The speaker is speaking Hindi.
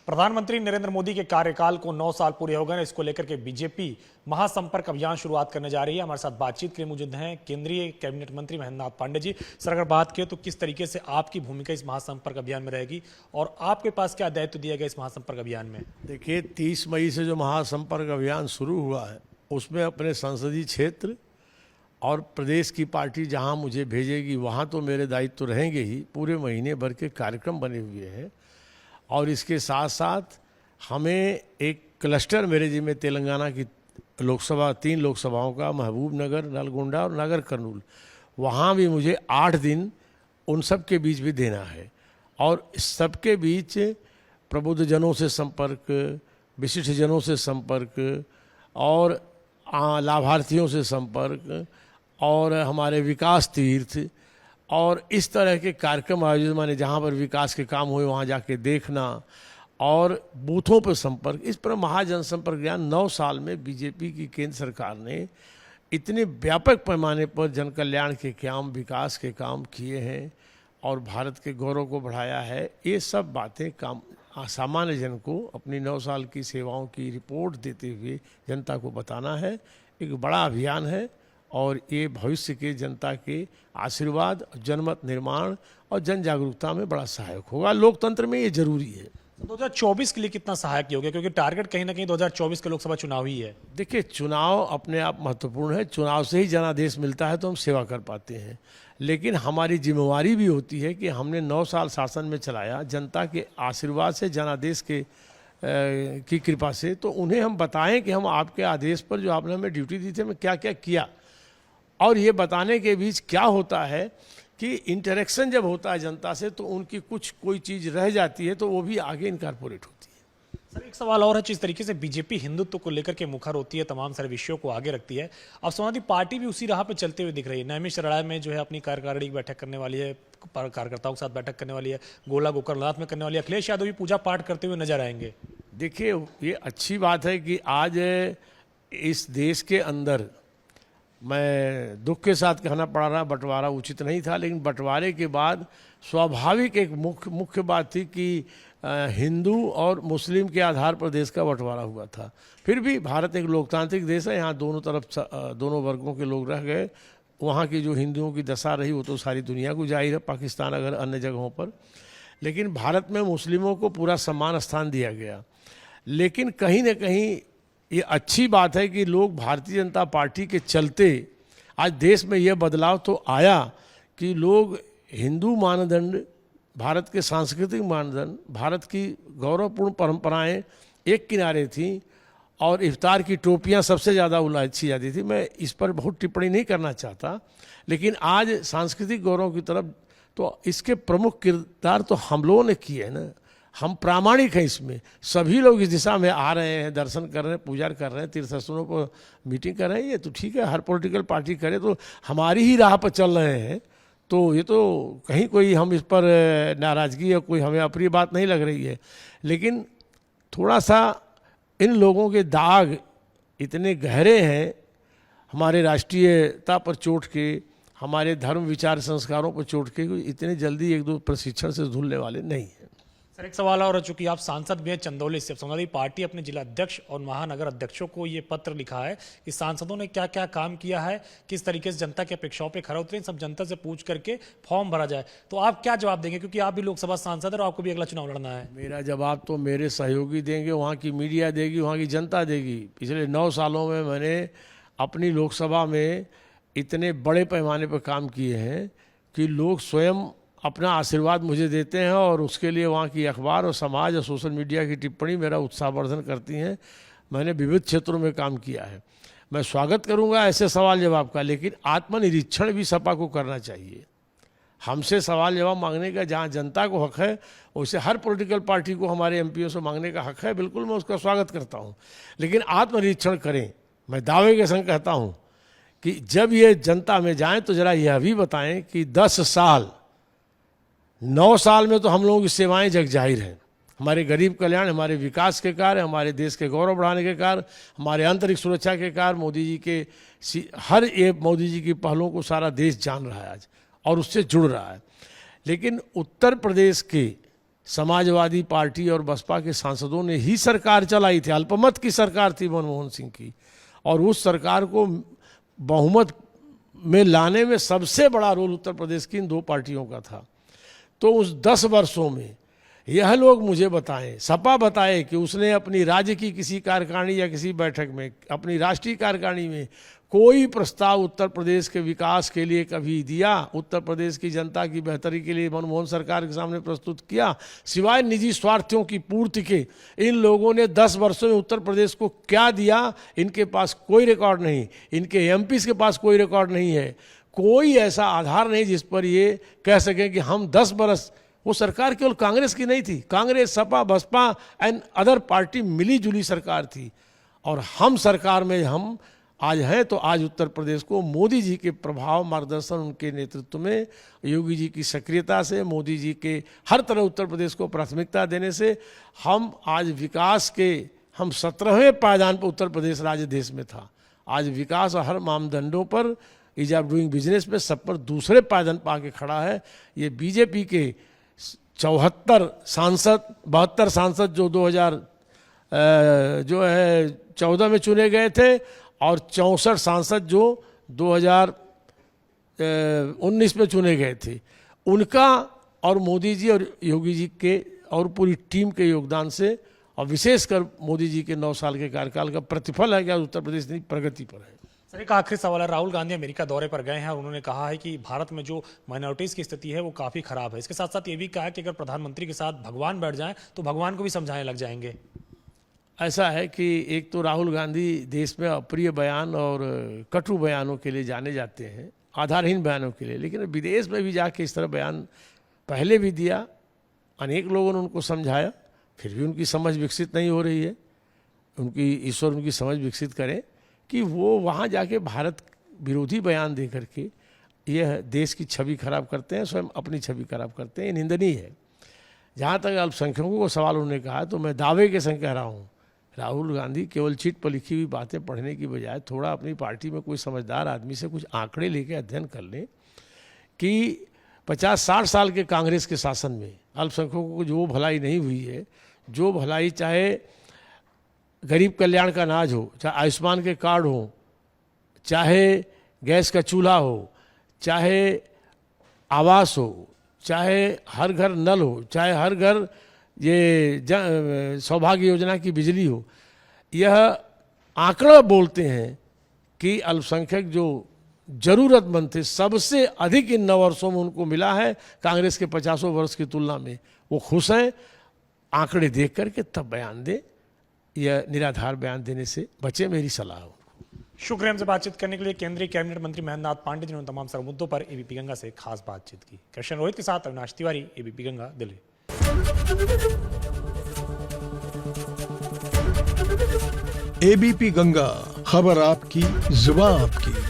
प्रधानमंत्री नरेंद्र मोदी के कार्यकाल को 9 साल पूरे हो गए। इसको लेकर के बीजेपी महासंपर्क अभियान शुरुआत करने जा रही है। हमारे साथ बातचीत के लिए मौजूद हैं केंद्रीय कैबिनेट मंत्री महेंद्रनाथ पांडे जी। सर, अगर बात करें तो किस तरीके से आपकी भूमिका इस महासंपर्क अभियान में रहेगी और आपके पास क्या दायित्व दिया गया इस महासंपर्क अभियान में? देखिए, 30 मई से जो महासंपर्क अभियान शुरू हुआ है उसमें अपने संसदीय क्षेत्र और प्रदेश की पार्टी जहां मुझे भेजेगी वहां तो मेरे दायित्व रहेंगे ही। पूरे महीने भर के कार्यक्रम बने हुए हैं और इसके साथ साथ हमें एक क्लस्टर मेरे जिम्मे तेलंगाना की लोकसभा 3 लोकसभाओं का, महबूबनगर, नलगोंडा और नगर कर्नूल, वहाँ भी मुझे 8 दिन उन सब के बीच भी देना है। और सबके बीच प्रबुद्धजनों से संपर्क, विशिष्टजनों से संपर्क और लाभार्थियों से संपर्क और हमारे विकास तीर्थ और इस तरह के कार्यक्रम आयोजित, माने जहाँ पर विकास के काम हुए वहाँ जाके देखना और बूथों पर संपर्क, इस पर महाजनसंपर्क अभियान 9 साल में बीजेपी की केंद्र सरकार ने इतने व्यापक पैमाने पर जन कल्याण के काम, विकास के काम किए हैं और भारत के गौरव को बढ़ाया है। ये सब बातें काम सामान्य जन को अपनी 9 साल की सेवाओं की रिपोर्ट देते हुए जनता को बताना है। एक बड़ा अभियान है और ये भविष्य के जनता के आशीर्वाद, जनमत निर्माण और जन जागरूकता में बड़ा सहायक होगा। लोकतंत्र में ये जरूरी है। 2024 के लिए कितना सहायक होगा, क्योंकि टारगेट कहीं ना कहीं 2024 का लोकसभा चुनाव ही है? देखिए, चुनाव अपने आप महत्वपूर्ण है। चुनाव से ही जनादेश मिलता है तो हम सेवा कर पाते हैं, लेकिन हमारी जिम्मेवारी भी होती है कि हमने 9 साल शासन में चलाया, जनता के आशीर्वाद से, जनादेश के की कृपा से, तो उन्हें हम बताएं कि हम आपके आदेश पर जो आपने हमें ड्यूटी दी थी हमें क्या क्या किया। और ये बताने के बीच क्या होता है कि इंटरेक्शन जब होता है जनता से तो उनकी कोई चीज़ रह जाती है तो वो भी आगे इनकॉर्पोरेट होती है। सर, एक सवाल और है, जिस तरीके से बीजेपी हिंदुत्व को लेकर के मुखर होती है, तमाम सारे विषयों को आगे रखती है, अब समाजवादी पार्टी भी उसी राह पर चलते हुए दिख रही है। नैमिषारण्य में जो है अपनी कार्यकारिणी की बैठक करने वाली है, कार्यकर्ताओं के साथ बैठक करने वाली है, गोला गोकर्णनाथ में करने वाली है, अखिलेश यादव भी पूजा पाठ करते हुए नजर आएंगे। देखिए, ये अच्छी बात है कि आज इस देश के अंदर, मैं दुख के साथ कहना पड़ रहा, बंटवारा उचित नहीं था, लेकिन बंटवारे के बाद स्वाभाविक एक मुख्य बात थी कि हिंदू और मुस्लिम के आधार पर देश का बंटवारा हुआ था। फिर भी भारत एक लोकतांत्रिक देश है, यहाँ दोनों तरफ दोनों वर्गों के लोग रह गए। वहाँ की जो हिंदुओं की दशा रही वो तो सारी दुनिया को जाहिर है, पाकिस्तान अगर अन्य जगहों पर, लेकिन भारत में मुस्लिमों को पूरा समान स्थान दिया गया। लेकिन कहीं न कहीं ये अच्छी बात है कि लोग भारतीय जनता पार्टी के चलते आज देश में यह बदलाव तो आया कि लोग हिंदू मानदंड, भारत के सांस्कृतिक मानदंड, भारत की गौरवपूर्ण परंपराएं एक किनारे थीं और इफ्तार की टोपियां सबसे ज़्यादा उलाची जाती थी। मैं इस पर बहुत टिप्पणी नहीं करना चाहता, लेकिन आज सांस्कृतिक गौरव की तरफ तो इसके प्रमुख किरदार तो हम लोगों ने किए हैं ना। हम प्रामाणिक हैं इसमें, सभी लोग इस दिशा में आ रहे हैं, दर्शन कर रहे हैं, पूजा कर रहे हैं, तीर्थस्थलों पर मीटिंग कर रहे हैं। ये तो ठीक है, हर पॉलिटिकल पार्टी करे, तो हमारी ही राह पर चल रहे हैं, तो ये तो कहीं कोई हम इस पर नाराज़गी या कोई हमें अप्रिय बात नहीं लग रही है। लेकिन थोड़ा सा इन लोगों के दाग इतने गहरे हैं, हमारे राष्ट्रीयता पर चोट के, हमारे धर्म विचार संस्कारों पर चोट के, इतने जल्दी एक दो प्रशिक्षण से धुलने वाले नहीं हैं। सर, एक सवाल और, चूंकि आप सांसद भी हैं चंदौली से, समाजवादी पार्टी अपने जिला अध्यक्ष और महानगर अध्यक्षों को ये पत्र लिखा है कि सांसदों ने क्या क्या काम किया है, किस तरीके से जनता की अपेक्षाओं पे खरा उतरे, सब जनता से पूछ करके फॉर्म भरा जाए। तो आप क्या जवाब देंगे, क्योंकि आप भी लोकसभा सांसद हैं और आपको भी अगला चुनाव लड़ना है? मेरा जवाब तो मेरे सहयोगी देंगे, वहाँ की मीडिया देगी, वहाँ की जनता देगी। पिछले 9 सालों में मैंने अपनी लोकसभा में इतने बड़े पैमाने पर काम किए हैं कि लोग स्वयं अपना आशीर्वाद मुझे देते हैं और उसके लिए वहाँ की अखबार और समाज और सोशल मीडिया की टिप्पणी मेरा उत्साहवर्धन करती हैं। मैंने विविध क्षेत्रों में काम किया है। मैं स्वागत करूँगा ऐसे सवाल जवाब का, लेकिन आत्मनिरीक्षण भी सपा को करना चाहिए। हमसे सवाल जवाब मांगने का जहाँ जनता को हक है, वैसे हर पॉलिटिकल पार्टी को हमारे एमपीओ से मांगने का हक है, बिल्कुल मैं उसका स्वागत करता हूँ, लेकिन आत्मनिरीक्षण करें। मैं दावे के संग कहता हूँ कि जब ये जनता में जाएँ तो ज़रा यह भी बताएँ कि 10 साल 9 साल में तो हम लोगों की सेवाएं जग जाहिर हैं। हमारे गरीब कल्याण, हमारे विकास के कार्य, हमारे देश के गौरव बढ़ाने के कार्य, हमारे आंतरिक सुरक्षा के कार्य, मोदी जी के मोदी जी की पहलों को सारा देश जान रहा है आज और उससे जुड़ रहा है। लेकिन उत्तर प्रदेश के समाजवादी पार्टी और बसपा के सांसदों ने ही सरकार चलाई थी। अल्पमत की सरकार थी मनमोहन सिंह की, और उस सरकार को बहुमत में लाने में सबसे बड़ा रोल उत्तर प्रदेश की इन दो पार्टियों का था। तो उस 10 वर्षों में यह लोग मुझे बताएं, सपा बताए कि उसने अपनी राज्य की किसी कार्यकारिणी या किसी बैठक में, अपनी राष्ट्रीय कार्यकारिणी में कोई प्रस्ताव उत्तर प्रदेश के विकास के लिए कभी दिया, उत्तर प्रदेश की जनता की बेहतरी के लिए मनमोहन सरकार के सामने प्रस्तुत किया, सिवाय निजी स्वार्थों की पूर्ति के। इन लोगों ने 10 वर्षों में उत्तर प्रदेश को क्या दिया, इनके पास कोई रिकॉर्ड नहीं, इनके एमपीज के पास कोई रिकॉर्ड नहीं है, कोई ऐसा आधार नहीं जिस पर ये कह सकें कि हम 10 बरस। वो सरकार केवल कांग्रेस की नहीं थी, Congress, Sapa, Basapa and other party मिली जुली सरकार थी, और हम सरकार में हम आज हैं। तो आज उत्तर प्रदेश को मोदी जी के प्रभाव, मार्गदर्शन, उनके नेतृत्व में, योगी जी की सक्रियता से, मोदी जी के हर तरह उत्तर प्रदेश को प्राथमिकता देने से हम आज विकास के, हम 17वें पायदान पर उत्तर प्रदेश राज्य देश में था। आज विकास और हर मानदंडों पर, ईज ऑफ डूइंग बिजनेस पे, सब पर दूसरे पायदान पर आके खड़ा है। ये बीजेपी के 72 सांसद जो 2014 में चुने गए थे, और 64 सांसद जो 2019 में चुने गए थे, उनका और मोदी जी और योगी जी के और पूरी टीम के योगदान से, और विशेषकर मोदी जी के 9 साल के कार्यकाल का प्रतिफल है कि आज उत्तर प्रदेश इतनी प्रगति पर है। सर, एक आखिरी सवाल है। राहुल गांधी अमेरिका दौरे पर गए हैं और उन्होंने कहा है कि भारत में जो माइनॉरिटीज़ की स्थिति है वो काफ़ी खराब है। इसके साथ साथ ये भी कहा है कि अगर प्रधानमंत्री के साथ भगवान बैठ जाएं तो भगवान को भी समझाने लग जाएंगे। ऐसा है कि एक तो राहुल गांधी देश में अप्रिय बयान और कटु बयानों के लिए जाने जाते हैं, आधारहीन बयानों के लिए, लेकिन विदेश में भी जाके इस तरह बयान पहले भी दिया, अनेक लोगों ने उनको समझाया, फिर भी उनकी समझ विकसित नहीं हो रही है। उनकी ईश्वर उनकी समझ विकसित करें कि वो वहाँ जाके भारत विरोधी बयान दे करके यह देश की छवि खराब करते हैं, स्वयं अपनी छवि खराब करते हैं। ये निंदनीय है। जहाँ तक अल्पसंख्यकों को सवाल उन्होंने कहा, तो मैं दावे के संग कह रहा हूँ, राहुल गांधी केवल चिट पर लिखी हुई बातें पढ़ने की बजाय थोड़ा अपनी पार्टी में कोई समझदार आदमी से कुछ आंकड़े लेके अध्ययन कर लें कि 50-60 साल के कांग्रेस के शासन में अल्पसंख्यकों को जो भलाई नहीं हुई है, जो भलाई चाहे गरीब कल्याण का अनाज हो, चाहे आयुष्मान के कार्ड हो, चाहे गैस का चूल्हा हो, चाहे आवास हो, चाहे हर घर नल हो, चाहे हर घर ये सौभाग्य योजना की बिजली हो, यह आंकड़ा बोलते हैं कि अल्पसंख्यक जो जरूरतमंद थे सबसे अधिक इन 9 वर्षों में उनको मिला है कांग्रेस के 50 वर्ष की तुलना में। वो खुश हैं। आंकड़े देख करके तब बयान दे, यह निराधार बयान देने से बचे, मेरी सलाह है। शुक्रिया हमसे बातचीत करने के लिए। केंद्रीय कैबिनेट मंत्री महेंद्र नाथ पांडे जिन्होंने तमाम सारे मुद्दों पर एबीपी गंगा से खास बातचीत की। कृष्ण रोहित के साथ अविनाश तिवारी, एबीपी गंगा, दिल्ली। एबीपी गंगा, खबर आपकी, जुबान आपकी।